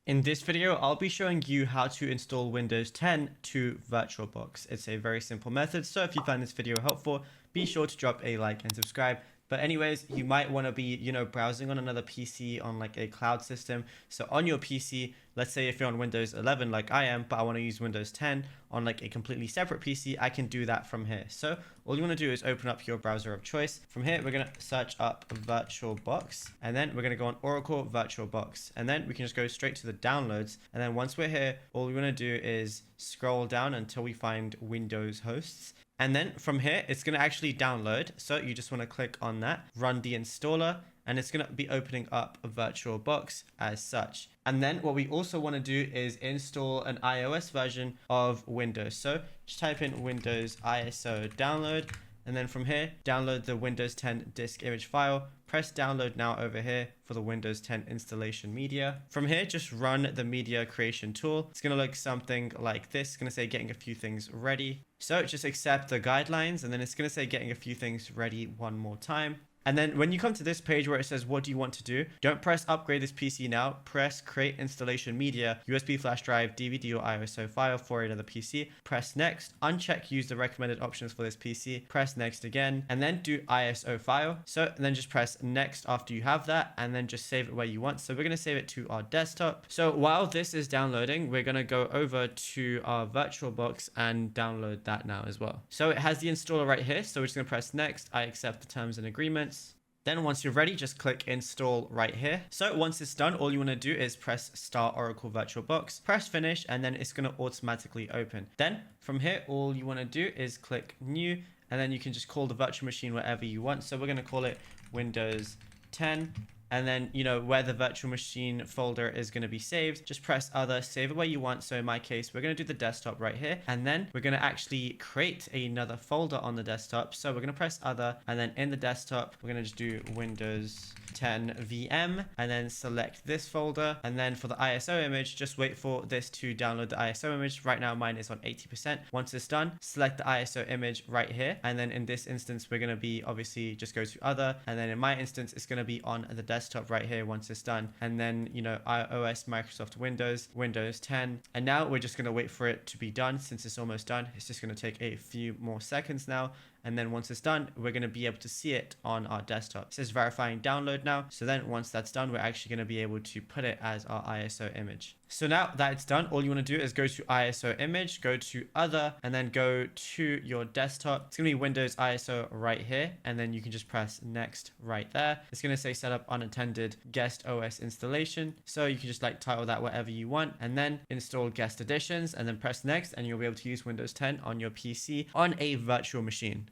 In this video, I'll be showing you how to install Windows 10 to VirtualBox. It's a very simple method, so if you find this video helpful, be sure to drop a like and subscribe. But anyways, you might want to be, browsing on another PC on like a cloud system. So on your PC, let's say if you're on Windows 11 like I am, but I want to use Windows 10 on like a completely separate PC, I can do that from here. So all you want to do is open up your browser of choice. From here, we're going to search up VirtualBox, and then we're going to go on Oracle VirtualBox, and then we can just go straight to the downloads. And then once we're here, all we want to do is scroll down until we find Windows hosts. And then from here, it's going to actually download. So you just want to click on that, run the installer, and it's going to be opening up a VirtualBox as such. And then what we also want to do is install an iOS version of Windows. So just type in Windows ISO download. And then from here, download the Windows 10 disk image file. Press download now over here for the Windows 10 installation media. From here, just run the media creation tool. It's going to look something like this. It's going to say getting a few things ready. So just accept the guidelines, and then it's going to say getting a few things ready one more time. And then when you come to this page where it says, what do you want to do? Don't press upgrade this PC now. Press create installation media, USB flash drive, DVD or ISO file for another PC. Press next. Uncheck use the recommended options for this PC. Press next again, and then do ISO file. So then just press next after you have that, and then just save it where you want. So we're going to save it to our desktop. So while this is downloading, we're going to go over to our VirtualBox and download that now as well. So it has the installer right here. So we're just going to press next. I accept the terms and agreements. Then once you're ready, just click install right here. So once it's done, all you want to do is press start Oracle VirtualBox, press finish, and then it's going to automatically open. Then from here, all you want to do is click new, and then you can just call the virtual machine whatever you want. So we're going to call it Windows 10. And then, where the virtual machine folder is going to be saved, just press other, save it where you want. So in my case, we're going to do the desktop right here. And then we're going to actually create another folder on the desktop. So we're going to press other, and then in the desktop, we're going to just do Windows 10 VM, and then select this folder. And then for the ISO image, just wait for this to download the ISO image. Right now, mine is on 80%. Once it's done, select the ISO image right here. And then in this instance, we're going to be obviously just go to other. And then in my instance, it's going to be on the desktop right here once it's done. And then, iOS, Microsoft Windows, Windows 10. And now we're just going to wait for it to be done. Since it's almost done, it's just going to take a few more seconds now. And then once it's done, we're going to be able to see it on our desktop. It says verifying download now. So then once that's done, we're actually going to be able to put it as our ISO image. So now that it's done, all you want to do is go to ISO image, go to other, and then go to your desktop. It's going to be Windows ISO right here. And then you can just press next right there. It's going to say set up unattended guest OS installation. So you can just title that whatever you want, and then install guest editions, and then press next, and you'll be able to use Windows 10 on your PC on a virtual machine.